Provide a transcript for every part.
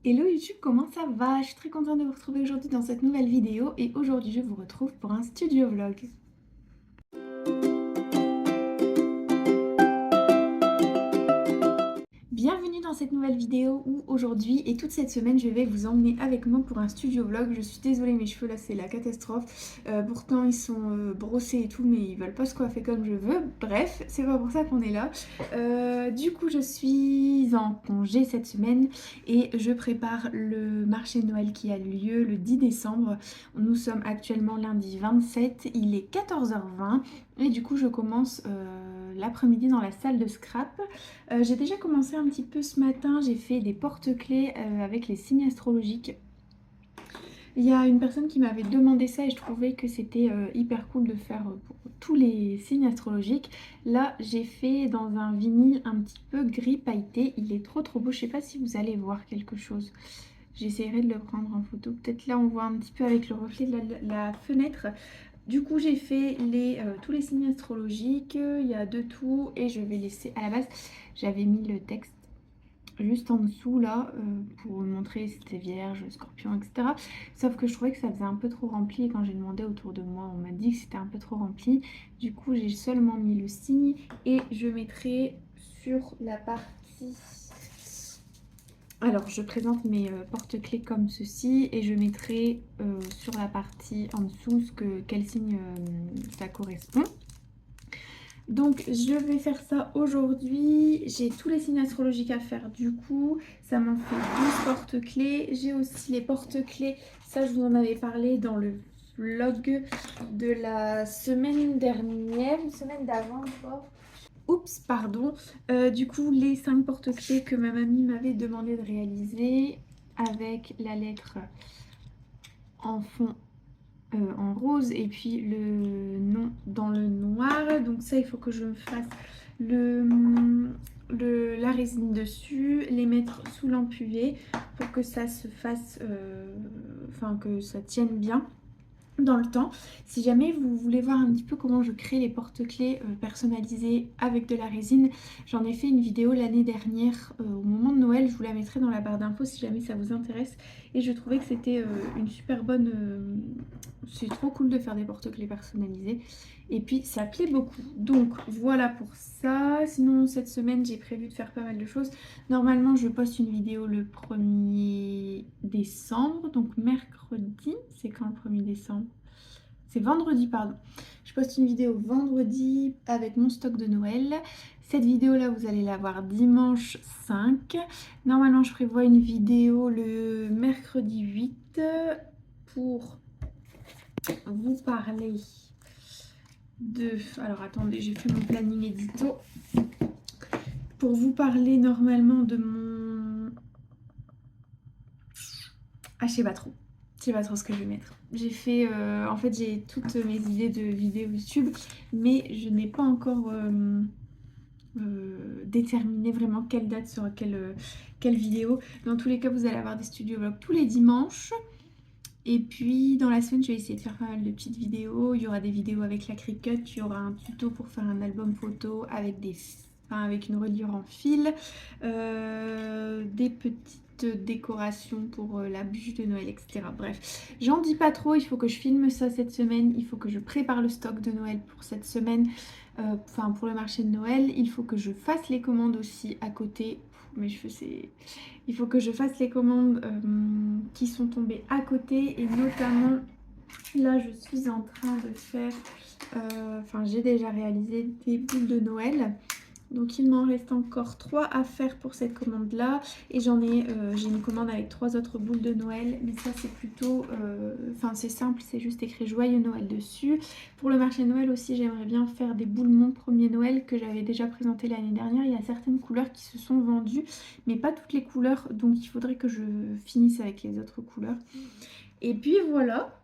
Hello YouTube, comment ça va? Je suis très contente de vous retrouver aujourd'hui dans cette nouvelle vidéo et aujourd'hui je vous retrouve pour un studio vlog. Bienvenue dans cette nouvelle vidéo où aujourd'hui et toute cette semaine je vais vous emmener avec moi pour un studio vlog. Je suis désolée, mes cheveux là c'est la catastrophe. Pourtant ils sont brossés et tout mais ils veulent pas se coiffer comme je veux. Bref, c'est pas pour ça qu'on est là. Du coup je suis en congé cette semaine et je prépare le marché de Noël qui a lieu le 10 décembre. Nous sommes actuellement lundi 27, il est 14h20 et du coup je commence l'après-midi dans la salle de scrap. J'ai déjà commencé un petit peu ce matin, j'ai fait des porte-clés avec les signes astrologiques. Il y a une personne qui m'avait demandé ça et je trouvais que c'était hyper cool de faire pour tous les signes astrologiques. Là, j'ai fait dans un vinyle un petit peu gris pailleté. Il est trop beau. Je sais pas si vous allez voir quelque chose. J'essaierai de le prendre en photo. Peut-être là, on voit un petit peu avec le reflet de la fenêtre. Du coup, j'ai fait tous les signes astrologiques. Il y a de tout et je vais laisser à la base. J'avais mis le texte juste en dessous là pour vous montrer si c'était vierge, scorpion, etc. Sauf que je trouvais que ça faisait un peu trop rempli et quand j'ai demandé autour de moi, on m'a dit que c'était un peu trop rempli. Du coup, j'ai seulement mis le signe et je mettrai sur la partie... Alors, je présente mes porte-clés comme ceci et je mettrai sur la partie en dessous quel signe ça correspond. Donc je vais faire ça aujourd'hui. J'ai tous les signes astrologiques à faire du coup. Ça m'en fait 12 porte-clés. J'ai aussi les porte-clés. Ça je vous en avais parlé dans le vlog de la semaine dernière, une semaine d'avant je crois. Oups, pardon. Du coup les 5 porte-clés que ma mamie m'avait demandé de réaliser avec la lettre en fond en rose et puis le nom dans le noir. Donc ça, il faut que je me fasse la résine dessus, les mettre sous lampe UV pour que ça se fasse, enfin que ça tienne bien dans le temps. Si jamais vous voulez voir un petit peu comment je crée les porte-clés personnalisés avec de la résine, j'en ai fait une vidéo l'année dernière au moment de Noël. Je vous la mettrai dans la barre d'infos si jamais ça vous intéresse. Et je trouvais que c'était une super bonne... c'est trop cool de faire des porte-clés personnalisés. Et puis ça plaît beaucoup. Donc voilà pour ça. Sinon cette semaine j'ai prévu de faire pas mal de choses. Normalement je poste une vidéo le 1er décembre. Donc mercredi. C'est quand le 1er décembre? C'est vendredi, pardon. Je poste une vidéo vendredi avec mon stock de Noël. Cette vidéo-là, vous allez la voir dimanche 5. Normalement, je prévois une vidéo le mercredi 8 pour vous parler de... Alors, attendez, j'ai fait mon planning édito. Pour vous parler normalement de mon... Ah, je sais pas trop. Je sais pas trop ce que je vais mettre. J'ai fait... en fait, j'ai toutes mes idées de vidéos YouTube, mais je n'ai pas encore déterminé vraiment quelle date sera quelle vidéo. Dans tous les cas, vous allez avoir des studio vlogs tous les dimanches. Et puis, dans la semaine, je vais essayer de faire pas mal de petites vidéos. Il y aura des vidéos avec la Cricut. Il y aura un tuto pour faire un album photo avec avec une reliure en fil. Des petites décorations pour la bûche de Noël, etc. Bref, j'en dis pas trop, il faut que je filme ça cette semaine, il faut que je prépare le stock de Noël pour cette semaine, enfin pour le marché de Noël, il faut que je fasse les commandes aussi à côté. Mes cheveux c'est... Il faut que je fasse les commandes qui sont tombées à côté et notamment là je suis en train de faire, enfin j'ai déjà réalisé des boules de Noël. Donc il m'en reste encore 3 à faire pour cette commande là et j'ai une commande avec 3 autres boules de Noël, mais ça c'est plutôt, enfin c'est simple, c'est juste écrit joyeux Noël dessus. Pour le marché de Noël aussi j'aimerais bien faire des boules mon premier Noël que j'avais déjà présenté l'année dernière. Il y a certaines couleurs qui se sont vendues mais pas toutes les couleurs, donc il faudrait que je finisse avec les autres couleurs. Et puis voilà.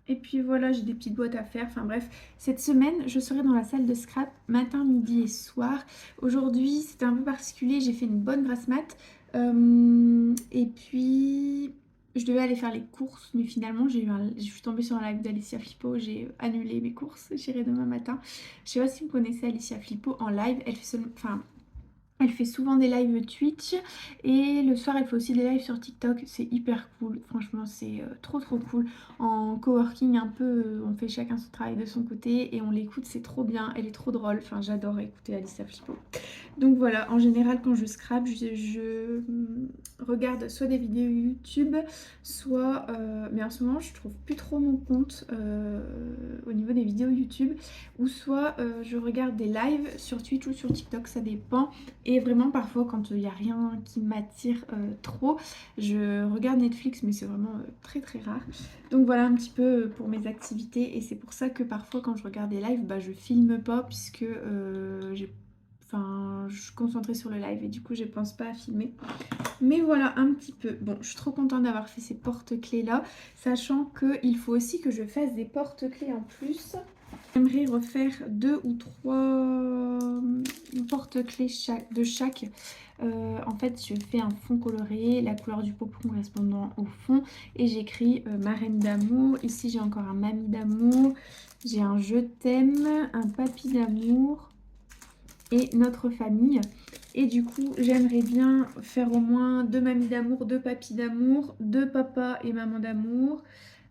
Et puis voilà, j'ai des petites boîtes à faire. Enfin bref, cette semaine, je serai dans la salle de scrap matin, midi et soir. Aujourd'hui, c'était un peu particulier. J'ai fait une bonne grasse mat. Et puis, je devais aller faire les courses. Mais finalement, je suis tombée sur un live d'Alicia Flippo. J'ai annulé mes courses. J'irai demain matin. Je sais pas si vous connaissez Alicia Flippo en live. Elle fait seulement... Enfin, Elle fait souvent des lives Twitch et le soir elle fait aussi des lives sur TikTok, c'est hyper cool, franchement c'est trop trop cool. En coworking un peu, on fait chacun son travail de son côté et on l'écoute, c'est trop bien, elle est trop drôle, enfin j'adore écouter Alissa Flippo. Donc voilà, en général quand je scrape, regarde soit des vidéos YouTube, soit... mais en ce moment je trouve plus trop mon compte au niveau des vidéos YouTube, ou soit je regarde des lives sur Twitch ou sur TikTok, ça dépend. Et vraiment parfois quand il n'y a rien qui m'attire trop, je regarde Netflix, mais c'est vraiment très très rare. Donc voilà un petit peu pour mes activités, et c'est pour ça que parfois quand je regarde des lives, bah, je filme pas puisque je suis concentrée sur le live et du coup je pense pas à filmer. Mais voilà un petit peu. Bon, je suis trop contente d'avoir fait ces porte-clés là, sachant qu'il faut aussi que je fasse des porte-clés en plus. J'aimerais refaire 2 ou 3 porte-clés de chaque. En fait, je fais un fond coloré, la couleur du pompon correspondant au fond, et j'écris ma reine d'amour. Ici, j'ai encore un mamie d'amour, j'ai un je t'aime, un papy d'amour et notre famille. Et du coup, j'aimerais bien faire au moins 2 mamies d'amour, 2 papys d'amour, 2 papas et maman d'amour,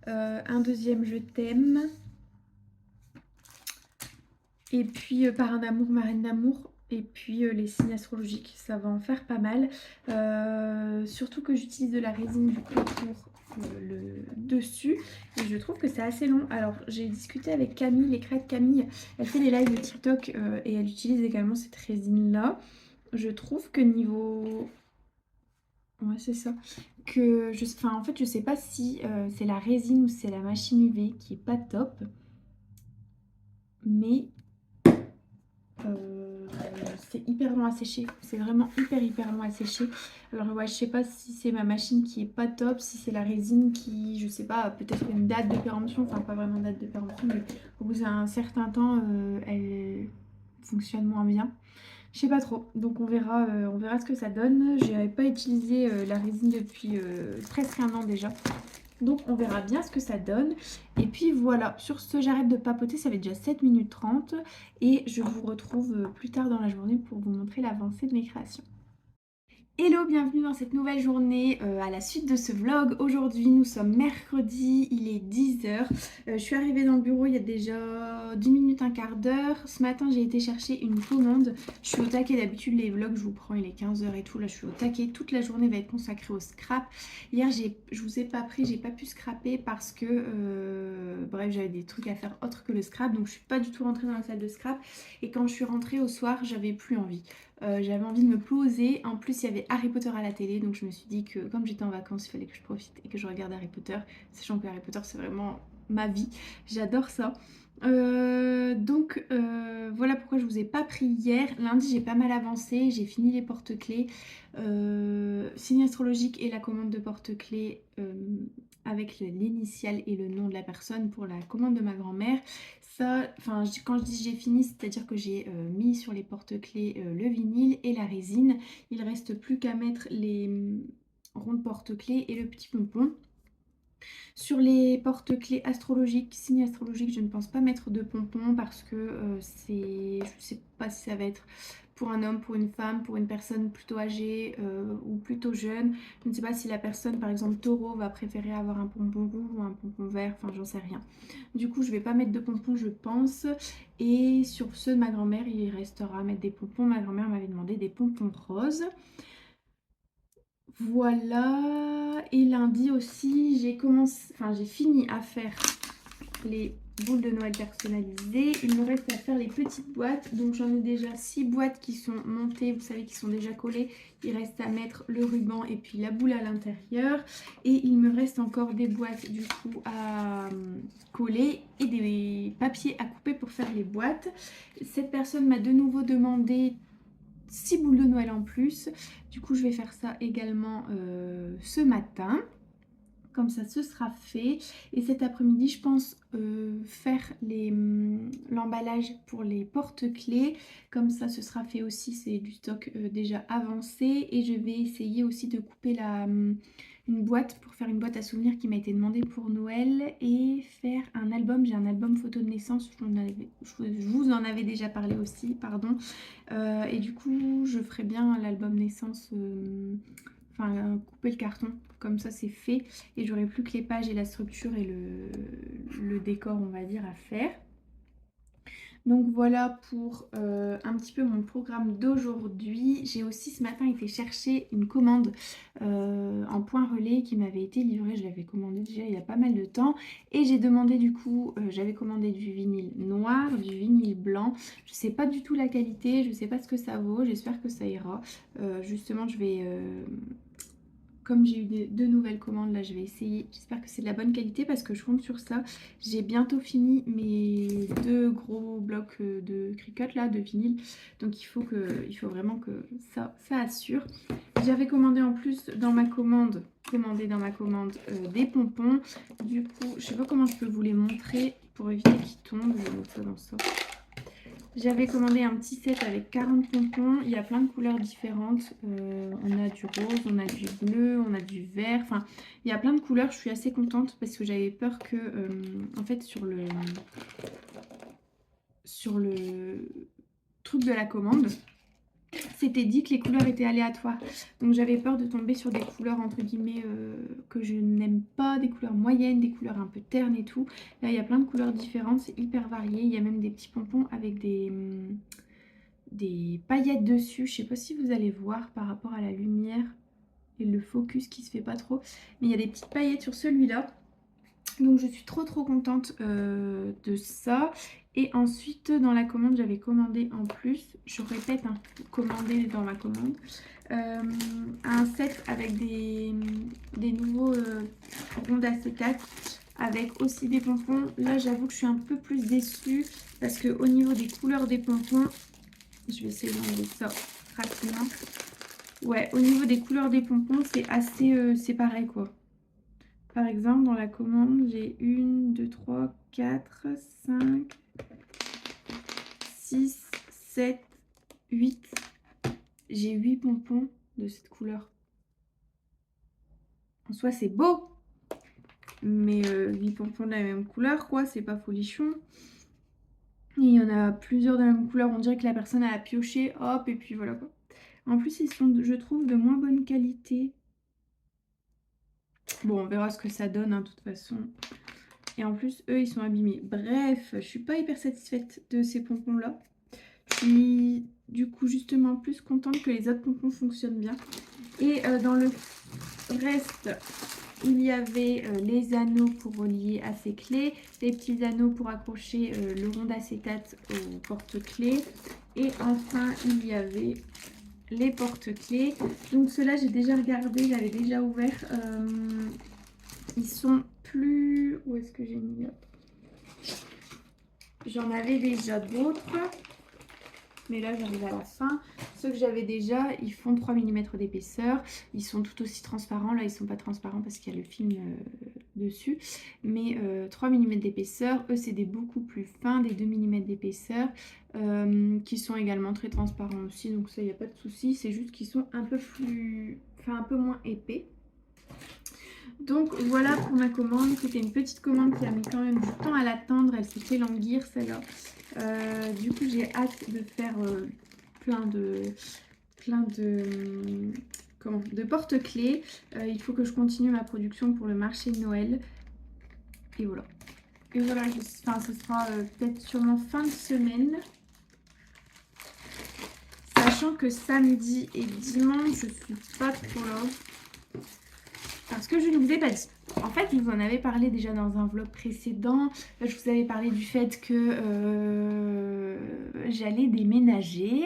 un deuxième je t'aime. Et puis parrain d'amour, marraine d'amour. Et puis les signes astrologiques, ça va en faire pas mal. Surtout que j'utilise de la résine du coup pour le dessus. Et je trouve que c'est assez long. Alors j'ai discuté avec Camille, les crêtes Camille. Elle fait des lives de TikTok et elle utilise également cette résine là. Je trouve que niveau... Ouais, c'est ça. Enfin, en fait, je sais pas si c'est la résine ou c'est la machine UV qui est pas top. Mais c'est hyper long à sécher, c'est vraiment hyper long à sécher. Alors ouais, je sais pas si c'est ma machine qui est pas top, si c'est la résine qui, je sais pas, peut-être une date de péremption, enfin pas vraiment date de péremption, mais au bout d'un certain temps, elle fonctionne moins bien. Je sais pas trop, donc on verra ce que ça donne. J'avais pas utilisé la résine depuis presque un an déjà. Donc on verra bien ce que ça donne. Et puis voilà, sur ce j'arrête de papoter, ça fait déjà 7 minutes 30 et je vous retrouve plus tard dans la journée pour vous montrer l'avancée de mes créations. Hello, bienvenue dans cette nouvelle journée à la suite de ce vlog. Aujourd'hui nous sommes mercredi, il est 10h. Je suis arrivée dans le bureau il y a déjà 10 minutes, un quart d'heure. Ce matin j'ai été chercher une commande. Je suis au taquet, d'habitude les vlogs je vous prends, il est 15h et tout. Là je suis au taquet, toute la journée va être consacrée au scrap. Hier je vous ai pas pris, j'ai pas pu scraper parce que bref j'avais des trucs à faire autres que le scrap. Donc je suis pas du tout rentrée dans la salle de scrap. Et quand je suis rentrée au soir j'avais plus envie. J'avais envie de me poser. En plus, il y avait Harry Potter à la télé, donc je me suis dit que comme j'étais en vacances, il fallait que je profite et que je regarde Harry Potter, sachant que Harry Potter, c'est vraiment ma vie. J'adore ça. Voilà pourquoi je vous ai pas pris hier. Lundi, j'ai pas mal avancé. J'ai fini les porte-clés. Signe astrologique et la commande de porte-clés avec l'initiale et le nom de la personne pour la commande de ma grand-mère. Ça, enfin, quand je dis j'ai fini, c'est-à-dire que j'ai mis sur les porte-clés le vinyle et la résine. Il reste plus qu'à mettre les ronds de porte-clés et le petit pompon. Sur les porte-clés astrologiques, signes astrologiques, je ne pense pas mettre de pompons parce que je ne sais pas si ça va être pour un homme, pour une femme, pour une personne plutôt âgée ou plutôt jeune. Je ne sais pas si la personne, par exemple taureau, va préférer avoir un pompon rouge ou un pompon vert, enfin j'en sais rien. Du coup, je ne vais pas mettre de pompons, je pense. Et sur ceux de ma grand-mère, il restera à mettre des pompons. Ma grand-mère m'avait demandé des pompons roses. Voilà, et lundi aussi, j'ai fini à faire les boules de Noël personnalisées. Il me reste à faire les petites boîtes. Donc j'en ai déjà 6 boîtes qui sont montées, vous savez, qui sont déjà collées. Il reste à mettre le ruban et puis la boule à l'intérieur. Et il me reste encore des boîtes du coup à coller et des papiers à couper pour faire les boîtes. Cette personne m'a de nouveau demandé 6 boules de Noël en plus. Du coup, je vais faire ça également ce matin. Comme ça, ce sera fait. Et cet après-midi, je pense faire l'emballage pour les porte-clés. Comme ça, ce sera fait aussi. C'est du stock déjà avancé. Et je vais essayer aussi de couper une boîte pour faire une boîte à souvenirs qui m'a été demandée pour Noël. Et faire un album. J'ai un album photo de naissance. Je vous en avais déjà parlé aussi, pardon. Et du coup, je ferai bien l'album naissance... enfin couper le carton, comme ça c'est fait et j'aurai plus que les pages et la structure et le décor on va dire à faire. Donc voilà pour un petit peu mon programme d'aujourd'hui. J'ai aussi ce matin été chercher une commande en point relais qui m'avait été livrée. Je l'avais commandé déjà il y a pas mal de temps. Et j'ai demandé du coup, j'avais commandé du vinyle noir, du vinyle blanc. Je sais pas du tout la qualité, je sais pas ce que ça vaut. J'espère que ça ira. Justement, je vais... comme j'ai eu deux nouvelles commandes, là je vais essayer. J'espère que c'est de la bonne qualité parce que je compte sur ça. J'ai bientôt fini mes 2 gros blocs de Cricut là, de vinyle. Donc il faut vraiment que ça assure. J'avais commandé en plus dans ma commande, des pompons. Du coup, je sais pas comment je peux vous les montrer pour éviter qu'ils tombent. Je vais mettre ça dans ça. J'avais commandé un petit set avec 40 pompons. Il y a plein de couleurs différentes. On a du rose, on a du bleu, on a du vert. Enfin, il y a plein de couleurs. Je suis assez contente parce que j'avais peur que, en fait, sur le truc de la commande, c'était dit que les couleurs étaient aléatoires. Donc j'avais peur de tomber sur des couleurs entre guillemets que je n'aime pas, des couleurs moyennes, des couleurs un peu ternes et tout. Là il y a plein de couleurs différentes, c'est hyper varié. Il y a même des petits pompons avec des paillettes dessus. Je sais pas si vous allez voir par rapport à la lumière et le focus qui se fait pas trop. Mais il y a des petites paillettes sur celui-là. Donc je suis trop contente de ça. Et ensuite dans la commande j'avais commandé en plus, je répète, hein, commandé dans ma commande, un set avec des nouveaux ronds d'acétate avec aussi des pompons. Là j'avoue que je suis un peu plus déçue parce que au niveau des couleurs des pompons, je vais essayer d'enlever ça rapidement. Ouais, au niveau des couleurs des pompons c'est assez c'est pareil quoi. Par exemple, dans la commande, j'ai 1, 2, 3, 4, 5, 6, 7, 8. J'ai 8 pompons de cette couleur. En soi, c'est beau. Mais 8 pompons de la même couleur, quoi. C'est pas folichon. Et il y en a plusieurs de la même couleur. On dirait que la personne a pioché. Hop, et puis voilà, quoi. En plus, ils sont, je trouve, de moins bonne qualité. Bon, on verra ce que ça donne, hein, de toute façon. Et en plus, eux, ils sont abîmés. Bref, je suis pas hyper satisfaite de ces pompons-là. Je suis du coup justement plus contente que les autres pompons fonctionnent bien. Et dans le reste, il y avait les anneaux pour relier à ces clés, les petits anneaux pour accrocher le rond d'acétate au porte-clés. Et enfin, il y avait les porte-clés. Donc ceux-là, j'ai déjà regardé, j'avais déjà ouvert. Ils sont plus... Où est-ce que j'ai mis? J'en avais déjà d'autres. Mais là, j'arrive à la fin. Ceux que j'avais déjà, ils font 3 mm d'épaisseur. Ils sont tout aussi transparents. Là, ils sont pas transparents parce qu'il y a le film dessus. Mais 3 mm d'épaisseur. Eux, c'est des beaucoup plus fins, des 2 mm d'épaisseur. Qui sont également très transparents aussi. Donc ça, il n'y a pas de souci. C'est juste qu'ils sont un peu plus... Enfin, un peu moins épais. Donc voilà pour ma commande. C'était une petite commande qui a mis quand même du temps à l'attendre. Elle s'est fait languir celle-là. Du coup j'ai hâte de faire plein de porte-clés. Il faut que je continue ma production pour le marché de Noël. Et voilà. Et voilà, enfin, ce sera peut-être sûrement fin de semaine. Sachant que samedi et dimanche, je suis pas trop là. Parce que je ne vous ai pas dit. En fait, je vous en avais parlé déjà dans un vlog précédent. Je vous avais parlé du fait que j'allais déménager.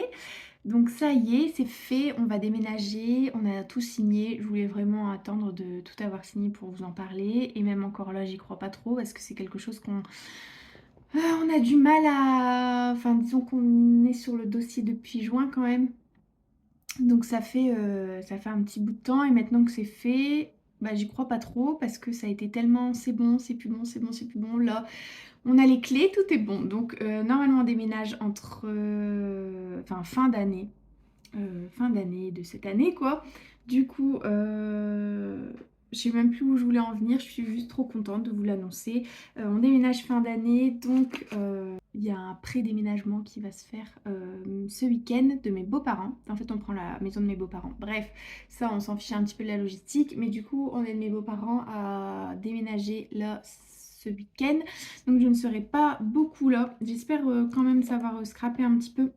Donc ça y est, c'est fait, on va déménager, on a tout signé. Je voulais vraiment attendre de tout avoir signé pour vous en parler. Et même encore là, j'y crois pas trop parce que c'est quelque chose qu'on... on a du mal à... Enfin, disons qu'on est sur le dossier depuis juin quand même. Donc ça fait un petit bout de temps et maintenant que c'est fait... bah, j'y crois pas trop parce que ça a été tellement c'est bon, c'est plus bon, c'est bon, c'est plus bon. Là, on a les clés, tout est bon. Donc, normalement, on déménage entre enfin, fin d'année de cette année, quoi. Du coup, je sais même plus où je voulais en venir. Je suis juste trop contente de vous l'annoncer. On déménage fin d'année, donc il y a un pré-déménagement qui va se faire ce week-end de mes beaux-parents. En fait, on prend la maison de mes beaux-parents. Bref, ça, on s'en fiche un petit peu de la logistique. Mais du coup, on aide mes beaux-parents à déménager là ce week-end. Donc, je ne serai pas beaucoup là. J'espère quand même savoir scraper un petit peu.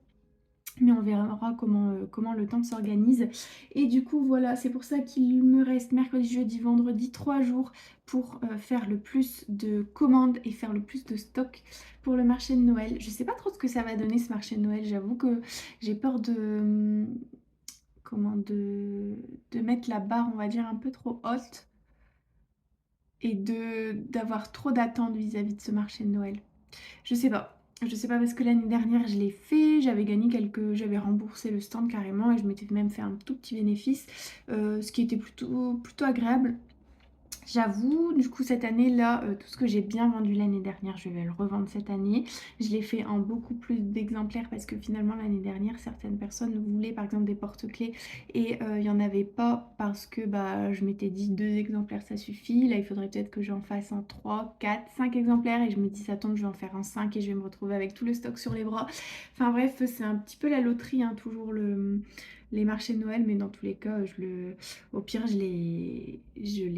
Mais on verra comment le temps s'organise. Et du coup, voilà, c'est pour ça qu'il me reste mercredi, jeudi, vendredi, 3 jours pour faire le plus de commandes et faire le plus de stock pour le marché de Noël. Je sais pas trop ce que ça va donner ce marché de Noël. J'avoue que j'ai peur de mettre la barre, on va dire, un peu trop haute et d'avoir trop d'attentes vis-à-vis de ce marché de Noël. Je sais pas. Je sais pas parce que l'année dernière je l'ai fait, j'avais gagné j'avais remboursé le stand carrément et je m'étais même fait un tout petit bénéfice, ce qui était plutôt agréable. J'avoue, du coup cette année-là, tout ce que j'ai bien vendu l'année dernière, je vais le revendre cette année. Je l'ai fait en beaucoup plus d'exemplaires parce que finalement l'année dernière, certaines personnes voulaient par exemple des porte-clés et il n'y en avait pas parce que bah, je m'étais dit 2 exemplaires ça suffit. Là il faudrait peut-être que j'en fasse en 3, 4, 5 exemplaires et je me dis ça tombe, je vais en faire en 5 et je vais me retrouver avec tout le stock sur les bras. Enfin bref, c'est un petit peu la loterie, hein, toujours les marchés de Noël, mais dans tous les cas, au pire, je les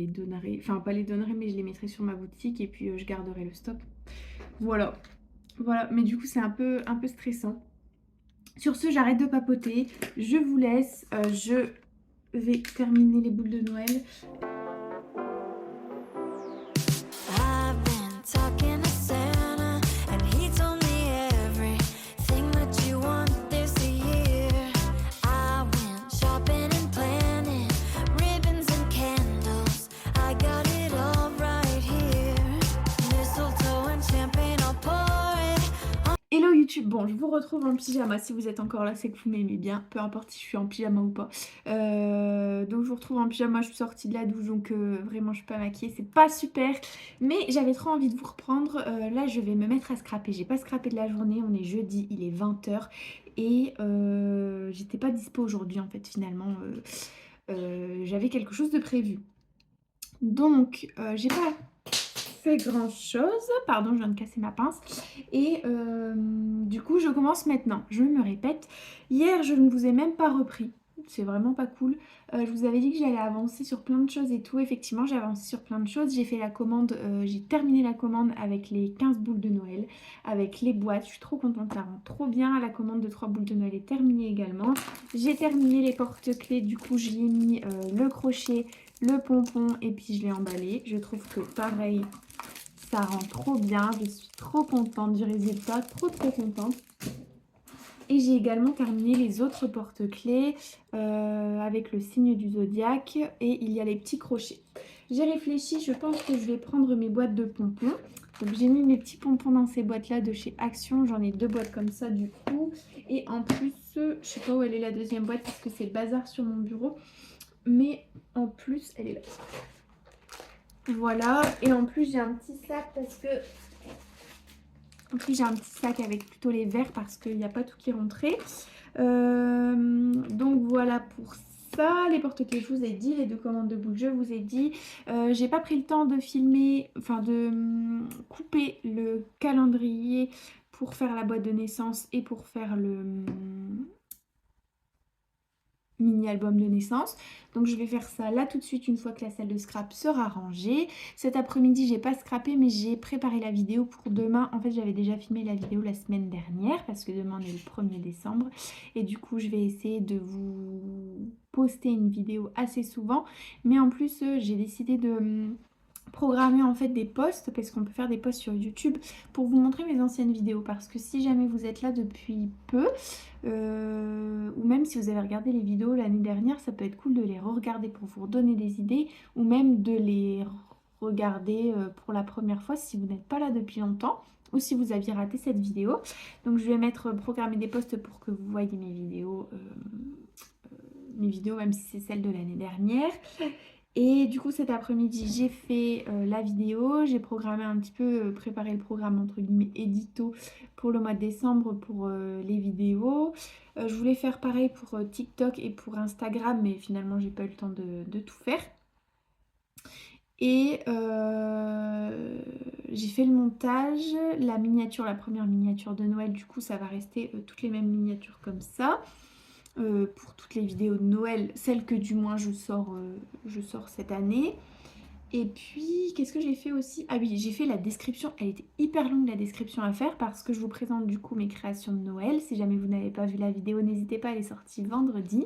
donnerai, enfin pas les donnerai, mais je les mettrai sur ma boutique et puis je garderai le stock. Voilà, voilà. Mais du coup, c'est un peu stressant. Sur ce, j'arrête de papoter. Je vous laisse. Je vais terminer les boules de Noël. I've been talking to Santa, and he told me everything that you want this year. I went shopping and planning, ribbons and candles. I got it all right here. Mistletoe and champagne, I'll pour it. Hello YouTube, bon je vous retrouve en pyjama, si vous êtes encore là c'est que vous m'aimez bien, peu importe si je suis en pyjama ou pas. Donc je vous retrouve en pyjama, je suis sortie de la douche donc vraiment je suis pas maquillée, c'est pas super. Mais j'avais trop envie de vous reprendre, là je vais me mettre à scraper, j'ai pas scrappé de la journée, on est jeudi, il est 20h et j'étais pas dispo aujourd'hui en fait finalement, j'avais quelque chose de prévu. Donc j'ai pas fait grand chose, pardon je viens de casser ma pince et du coup je commence maintenant, je me répète, hier je ne vous ai même pas repris, c'est vraiment pas cool. Je vous avais dit que j'allais avancer sur plein de choses et tout, effectivement j'ai avancé sur plein de choses, j'ai fait la commande, j'ai terminé la commande avec les 15 boules de Noël, avec les boîtes, je suis trop contente, ça rend trop bien, la commande de 3 boules de Noël est terminée également, j'ai terminé les porte-clés, du coup j'y ai mis le crochet, le pompon et puis je l'ai emballé, je trouve que pareil ça rend trop bien, je suis trop contente du résultat, trop contente. Et j'ai également terminé les autres porte-clés avec le signe du zodiaque et il y a les petits crochets. J'ai réfléchi, je pense que je vais prendre mes boîtes de pompons. Donc j'ai mis mes petits pompons dans ces boîtes-là de chez Action, j'en ai 2 boîtes comme ça du coup. Et en plus, je sais pas où elle est la deuxième boîte parce que c'est le bazar sur mon bureau. Mais en plus, elle est là. Voilà, et en plus j'ai un petit sac parce que... En plus j'ai un petit sac avec plutôt les verres parce qu'il n'y a pas tout qui est rentré. Donc voilà pour ça, les porte-clés je vous ai dit, les 2 commandes de boules je vous ai dit. J'ai pas pris le temps de filmer, enfin de couper le calendrier pour faire la boîte de naissance et pour faire le mini-album de naissance. Donc je vais faire ça là tout de suite une fois que la salle de scrap sera rangée. Cet après-midi j'ai pas scrappé mais j'ai préparé la vidéo pour demain. En fait j'avais déjà filmé la vidéo la semaine dernière parce que demain on est le 1er décembre. Et du coup je vais essayer de vous poster une vidéo assez souvent. Mais en plus j'ai décidé de programmer en fait des posts parce qu'on peut faire des posts sur YouTube pour vous montrer mes anciennes vidéos parce que si jamais vous êtes là depuis peu ou même si vous avez regardé les vidéos l'année dernière, ça peut être cool de les re-regarder pour vous redonner des idées ou même de les regarder pour la première fois si vous n'êtes pas là depuis longtemps ou si vous aviez raté cette vidéo. Donc je vais programmer des posts pour que vous voyez mes vidéos même si c'est celle de l'année dernière. Et du coup, cet après-midi, j'ai fait la vidéo. J'ai programmé un petit peu, préparé le programme entre guillemets édito pour le mois de décembre pour les vidéos. Je voulais faire pareil pour TikTok et pour Instagram, mais finalement, j'ai pas eu le temps de tout faire. Et j'ai fait le montage, la miniature, la première miniature de Noël. Du coup, ça va rester toutes les mêmes miniatures comme ça. Pour toutes les vidéos de Noël, celles que du moins je sors cette année. Et puis, qu'est-ce que j'ai fait aussi? Ah oui, j'ai fait la description. Elle était hyper longue la description à faire parce que je vous présente du coup mes créations de Noël. Si jamais vous n'avez pas vu la vidéo, n'hésitez pas, elle est sortie vendredi.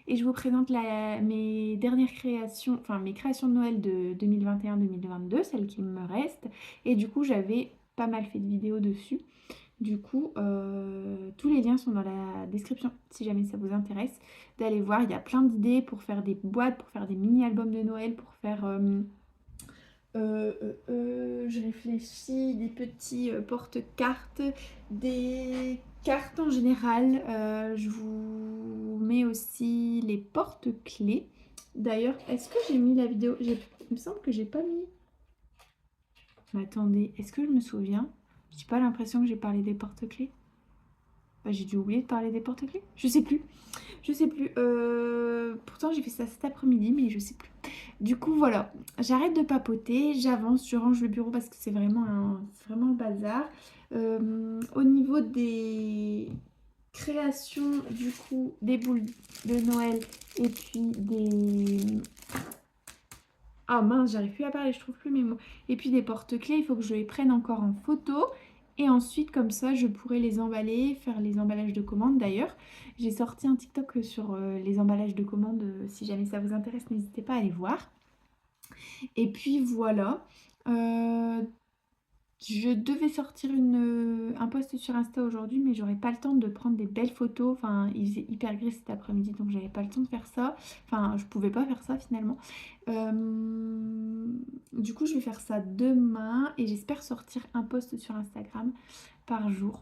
Et je vous présente mes dernières créations, enfin mes créations de Noël de 2021-2022, celles qui me restent. Et du coup, j'avais pas mal fait de vidéos dessus. Du coup, tous les liens sont dans la description si jamais ça vous intéresse d'aller voir. Il y a plein d'idées pour faire des boîtes, pour faire des mini-albums de Noël, pour faire, je réfléchis, des petits porte-cartes, des cartes en général. Je vous mets aussi les porte-clés. D'ailleurs, est-ce que j'ai mis la vidéo? Il me semble que j'ai pas mis. Mais attendez, est-ce que je me souviens? J'ai pas l'impression que j'ai parlé des porte-clés. Bah, j'ai dû oublier de parler des porte-clés. Je sais plus. Je sais plus. Pourtant, j'ai fait ça cet après-midi, mais je sais plus. Du coup, voilà. J'arrête de papoter. J'avance. Je range le bureau parce que c'est vraiment le bazar. Au niveau des créations, du coup, des boules de Noël et puis des... Ah mince, j'arrive plus à parler, je trouve plus mes mots. Et puis des porte-clés, il faut que je les prenne encore en photo. Et ensuite, comme ça, je pourrais les emballer, faire les emballages de commandes. D'ailleurs, j'ai sorti un TikTok sur les emballages de commandes. Si jamais ça vous intéresse, n'hésitez pas à aller voir. Et puis voilà. Je devais sortir un post sur Insta aujourd'hui, mais j'aurais pas le temps de prendre des belles photos. Enfin, il faisait hyper gris cet après-midi, donc j'avais pas le temps de faire ça. Enfin, je pouvais pas faire ça finalement. Du coup, je vais faire ça demain et j'espère sortir un post sur Instagram par jour.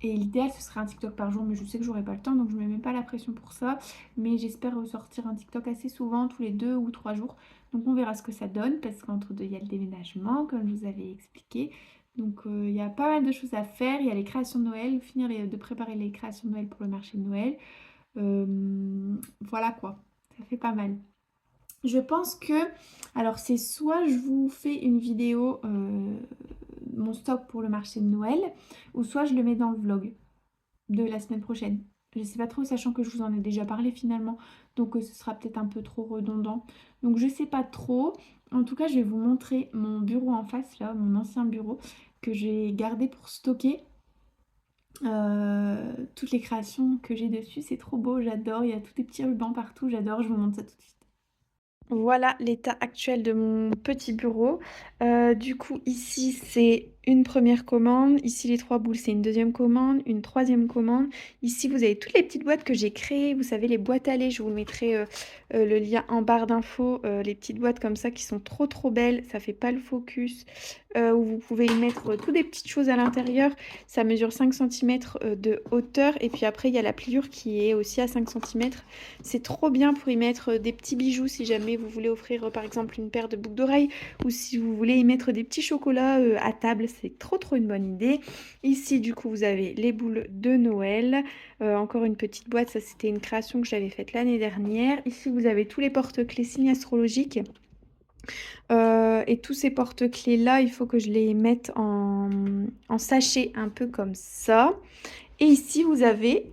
Et l'idéal, ce serait un TikTok par jour, mais je sais que j'aurai pas le temps, donc je me mets pas la pression pour ça. Mais j'espère ressortir un TikTok assez souvent, tous les 2 ou 3 jours. Donc on verra ce que ça donne, parce qu'entre deux, il y a le déménagement, comme je vous avais expliqué. Donc il y a pas mal de choses à faire. Il y a les créations de Noël, de préparer les créations de Noël pour le marché de Noël. Voilà quoi, ça fait pas mal. Je pense que, alors c'est soit je vous fais une vidéo, mon stock pour le marché de Noël, ou soit je le mets dans le vlog de la semaine prochaine. Je sais pas trop, sachant que je vous en ai déjà parlé finalement, donc ce sera peut-être un peu trop redondant. Donc je sais pas trop. En tout cas, je vais vous montrer mon bureau en face, là, mon ancien bureau, que j'ai gardé pour stocker. Toutes les créations que j'ai dessus, c'est trop beau, j'adore. Il y a tous des petits rubans partout, j'adore. Je vous montre ça tout de suite. Voilà l'état actuel de mon petit bureau. Du coup, ici, c'est une première commande. Ici, les 3 boules, c'est une deuxième commande, une troisième commande. Ici, vous avez toutes les petites boîtes que j'ai créées. Vous savez, les boîtes à lait, je vous mettrai le lien en barre d'infos. Les petites boîtes comme ça qui sont trop trop belles. Ça fait pas le focus. Où vous pouvez y mettre toutes des petites choses à l'intérieur. Ça mesure 5 cm de hauteur. Et puis après, il y a la pliure qui est aussi à 5 cm. C'est trop bien pour y mettre des petits bijoux si jamais vous voulez offrir par exemple une paire de boucles d'oreilles ou si vous voulez y mettre des petits chocolats à table, c'est trop une bonne idée. Ici du coup vous avez les boules de Noël, encore une petite boîte, ça c'était une création que j'avais faite l'année dernière. Ici vous avez tous les porte-clés signes astrologiques. Et tous ces porte-clés là, il faut que je les mette en sachet un peu comme ça. Et ici vous avez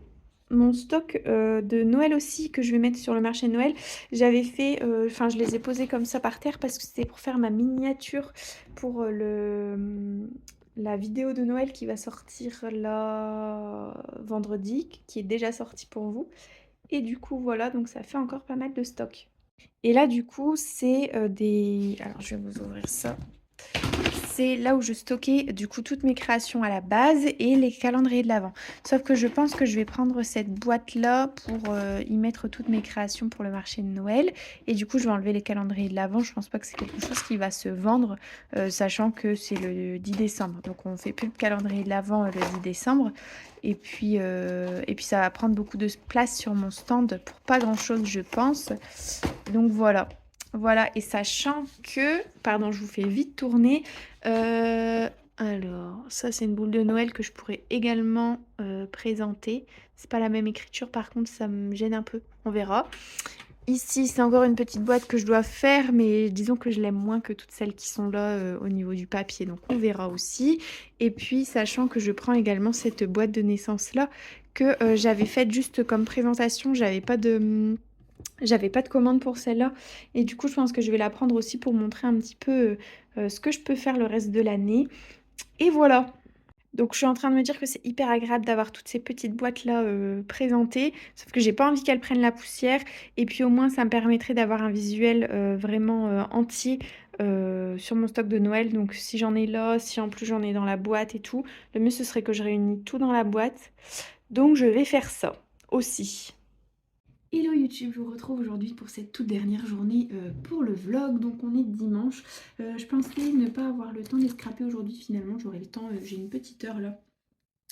mon stock de Noël aussi que je vais mettre sur le marché de Noël. J'avais fait, enfin je les ai posés comme ça par terre parce que c'était pour faire ma miniature pour la vidéo de Noël qui va sortir là vendredi, qui est déjà sortie pour vous. Et du coup voilà, donc ça fait encore pas mal de stock. Et là du coup c'est des... Alors je vais vous ouvrir ça. C'est là où je stockais du coup toutes mes créations à la base et les calendriers de l'Avent. Sauf que je pense que je vais prendre cette boîte là pour y mettre toutes mes créations pour le marché de Noël. Et du coup je vais enlever les calendriers de l'Avent. Je pense pas que c'est quelque chose qui va se vendre, sachant que c'est le 10 décembre. Donc on fait plus de calendrier de l'Avent le 10 décembre. Et puis ça va prendre beaucoup de place sur mon stand pour pas grand chose je pense. Donc voilà. Voilà, et sachant que, pardon, je vous fais vite tourner. Alors, ça c'est une boule de Noël que je pourrais également présenter. C'est pas la même écriture, par contre ça me gêne un peu, on verra. Ici, c'est encore une petite boîte que je dois faire, mais disons que je l'aime moins que toutes celles qui sont là au niveau du papier, donc on verra aussi. Et puis, sachant que je prends également cette boîte de naissance-là que j'avais faite juste comme présentation, j'avais pas de commande pour celle-là. Et du coup, je pense que je vais la prendre aussi pour montrer un petit peu ce que je peux faire le reste de l'année. Et voilà. Donc je suis en train de me dire que c'est hyper agréable d'avoir toutes ces petites boîtes-là présentées, sauf que j'ai pas envie qu'elles prennent la poussière. Et puis au moins, ça me permettrait d'avoir un visuel vraiment entier sur mon stock de Noël. Donc si j'en ai là, si en plus j'en ai dans la boîte et tout, le mieux ce serait que je réunis tout dans la boîte. Donc je vais faire ça aussi. Hello YouTube, je vous retrouve aujourd'hui pour cette toute dernière journée pour le vlog. Donc on est dimanche. Je pensais ne pas avoir le temps de scraper aujourd'hui, finalement j'aurai le temps, j'ai une petite heure là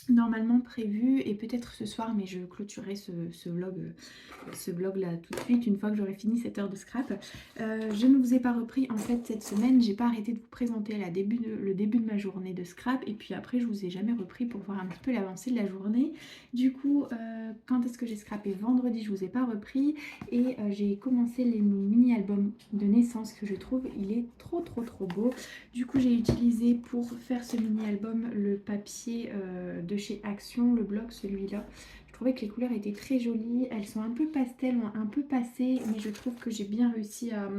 normalement prévu, et peut-être ce soir, mais je clôturerai ce vlog là tout de suite une fois que j'aurai fini cette heure de scrap. Je ne vous ai pas repris en fait cette semaine, j'ai pas arrêté de vous présenter le début de ma journée de scrap, et puis après je vous ai jamais repris pour voir un petit peu l'avancée de la journée. Du coup quand est-ce que j'ai scrappé? Vendredi, je vous ai pas repris, et j'ai commencé les mini albums de naissance que je trouve il est trop beau. Du coup j'ai utilisé pour faire ce mini album le papier de chez Action, le bloc, celui-là. Je trouvais que les couleurs étaient très jolies, elles sont un peu pastel, un peu passées, mais je trouve que j'ai bien réussi à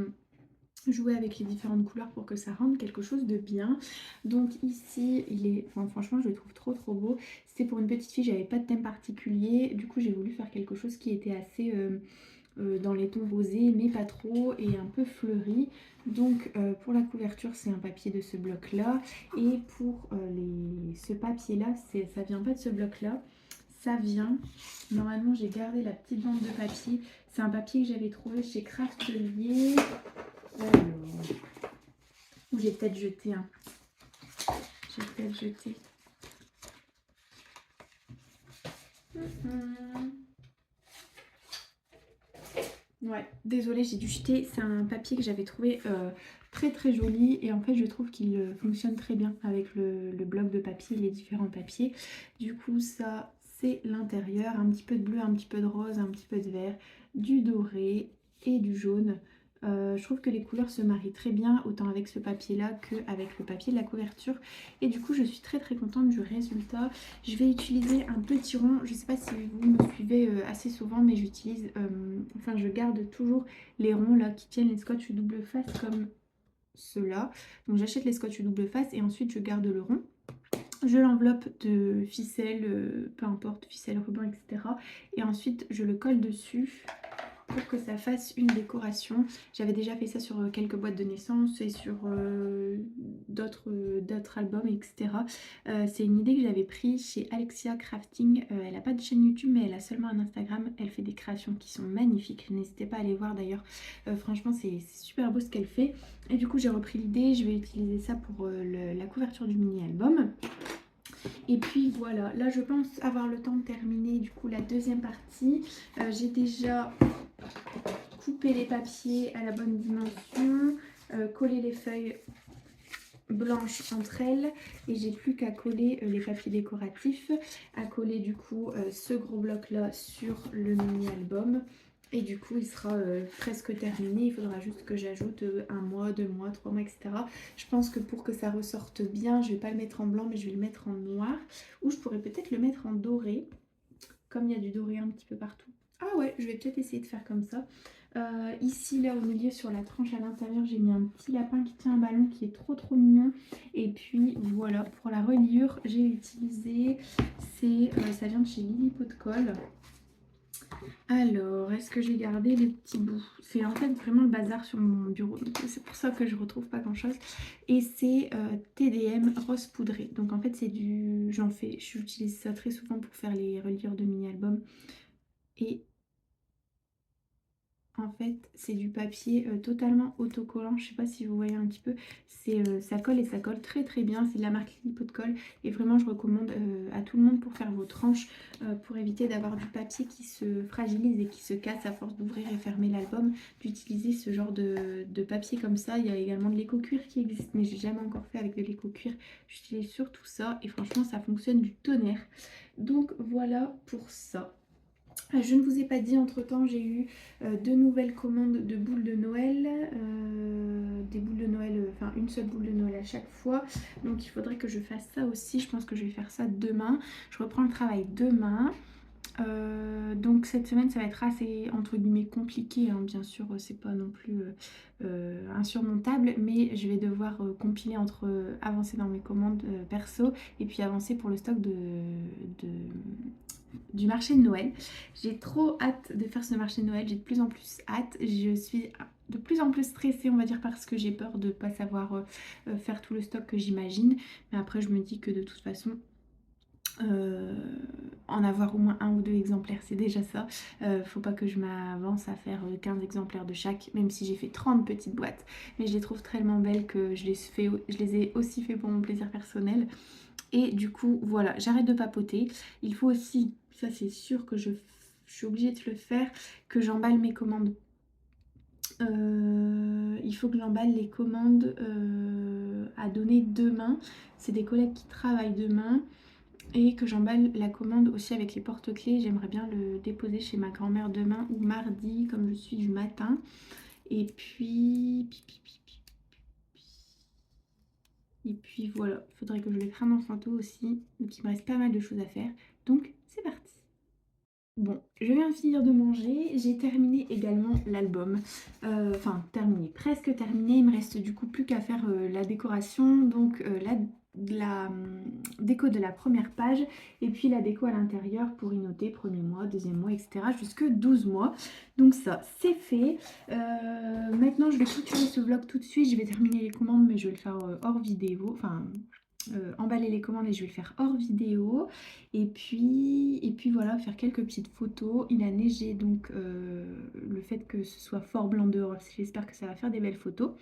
jouer avec les différentes couleurs pour que ça rende quelque chose de bien. Donc ici il est, enfin, franchement je le trouve trop beau. C'était pour une petite fille, j'avais pas de thème particulier, du coup j'ai voulu faire quelque chose qui était assez dans les tons rosés mais pas trop, et un peu fleuri. Donc pour la couverture c'est un papier de ce bloc là, et pour ce papier là, ça vient pas de ce bloc là, ça vient, normalement j'ai gardé la petite bande de papier, c'est un papier que j'avais trouvé chez Craftelier. Alors, ou j'ai peut-être jeté un. J'ai peut-être jeté. Ouais, désolée, j'ai dû jeter. C'est un papier que j'avais trouvé très joli, et en fait je trouve qu'il fonctionne très bien avec le bloc de papier, les différents papiers. Du coup ça c'est l'intérieur, un petit peu de bleu, un petit peu de rose, un petit peu de vert, du doré et du jaune. Je trouve que les couleurs se marient très bien, autant avec ce papier là qu'avec le papier de la couverture, et du coup je suis très contente du résultat. Je vais utiliser un petit rond, je sais pas si vous me suivez assez souvent, mais j'utilise, enfin je garde toujours les ronds là qui tiennent les scotch double face comme ceux-là. Donc j'achète les scotch double face et ensuite je garde le rond. Je l'enveloppe de ficelle, peu importe, ficelle, ruban, etc. Et ensuite je le colle dessus pour que ça fasse une décoration. J'avais déjà fait ça sur quelques boîtes de naissance et sur d'autres albums, etc. C'est une idée que j'avais prise chez Alexia Crafting. Elle n'a pas de chaîne YouTube, mais elle a seulement un Instagram. Elle fait des créations qui sont magnifiques. N'hésitez pas à aller voir d'ailleurs. Franchement, c'est super beau ce qu'elle fait. Et du coup, j'ai repris l'idée. Je vais utiliser ça pour la couverture du mini-album. Et puis voilà, là je pense avoir le temps de terminer du coup la deuxième partie. J'ai déjà coupé les papiers à la bonne dimension, coller les feuilles blanches entre elles, et j'ai plus qu'à coller les papiers décoratifs, à coller du coup ce gros bloc là sur le mini album. Et du coup il sera presque terminé, il faudra juste que j'ajoute 1 mois, 2 mois, 3 mois, etc. Je pense que pour que ça ressorte bien, je vais pas le mettre en blanc mais je vais le mettre en noir, ou je pourrais peut-être le mettre en doré, comme il y a du doré un petit peu partout. Ah ouais, je vais peut-être essayer de faire comme ça. Ici là au milieu sur la tranche à l'intérieur, j'ai mis un petit lapin qui tient un ballon qui est trop mignon. Et puis voilà, pour la reliure j'ai utilisé, ça vient de chez Lily Pot de Colle. Alors, est-ce que j'ai gardé les petits bouts? C'est en fait vraiment le bazar sur mon bureau, donc c'est pour ça que je retrouve pas grand chose. Et c'est TDM rose poudré. Donc en fait c'est du... j'utilise ça très souvent pour faire les reliures de mini-albums. Et En fait, c'est du papier totalement autocollant. Je sais pas si vous voyez un petit peu. Ça colle et ça colle très très bien. C'est de la marque Lipot de Colle. Et vraiment, je recommande à tout le monde pour faire vos tranches, pour éviter d'avoir du papier qui se fragilise et qui se casse à force d'ouvrir et fermer l'album, d'utiliser ce genre de papier comme ça. Il y a également de l'éco-cuir qui existe, mais j'ai jamais encore fait avec de l'éco-cuir. J'utilise surtout ça et franchement, ça fonctionne du tonnerre. Donc voilà pour ça. Je ne vous ai pas dit, entre-temps, j'ai eu deux nouvelles commandes de boules de Noël. Des boules de Noël, enfin une seule boule de Noël à chaque fois. Donc il faudrait que je fasse ça aussi. Je pense que je vais faire ça demain. Je reprends le travail demain. Donc cette semaine ça va être assez entre guillemets compliqué, hein. Bien sûr c'est pas non plus insurmontable, mais je vais devoir compiler entre avancer dans mes commandes perso et puis avancer pour le stock du marché de Noël. J'ai trop hâte de faire ce marché de Noël, j'ai de plus en plus hâte, je suis de plus en plus stressée, on va dire, parce que j'ai peur de ne pas savoir faire tout le stock que j'imagine, mais après je me dis que de toute façon en avoir au moins un ou deux exemplaires, c'est déjà ça. Faut pas que je m'avance à faire 15 exemplaires de chaque, même si j'ai fait 30 petites boîtes, mais je les trouve tellement belles que je les ai aussi fait pour mon plaisir personnel. Et du coup voilà, j'arrête de papoter. Il faut aussi, ça c'est sûr que je suis obligée de le faire, que j'emballe mes commandes. Il faut que j'emballe les commandes à donner demain. C'est des collègues qui travaillent demain. Et que j'emballe la commande aussi avec les porte-clés. J'aimerais bien le déposer chez ma grand-mère demain ou mardi, comme je suis du matin. Et puis... Et puis voilà, il faudrait que je les prenne en photo aussi. Donc il me reste pas mal de choses à faire. Donc c'est parti. Bon, je viens de finir de manger, j'ai terminé également l'album, enfin terminé, presque terminé, il me reste du coup plus qu'à faire la décoration, donc la déco de la première page et puis la déco à l'intérieur pour y noter premier mois, deuxième mois, etc. jusque 12 mois. Donc ça c'est fait. Maintenant je vais clôturer ce vlog tout de suite, je vais terminer les commandes mais je vais le faire hors vidéo, enfin... emballer les commandes et je vais le faire hors vidéo et puis voilà, faire quelques petites photos. Il a neigé donc le fait que ce soit fort blanc dehors, j'espère que ça va faire des belles photos.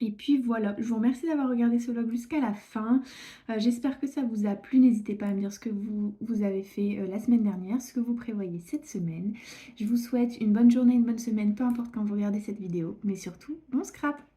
Et puis voilà, je vous remercie d'avoir regardé ce vlog jusqu'à la fin. J'espère que ça vous a plu. N'hésitez pas à me dire ce que vous avez fait la semaine dernière, ce que vous prévoyez cette semaine. Je vous souhaite une bonne journée, une bonne semaine, peu importe quand vous regardez cette vidéo. Mais surtout, bon scrap!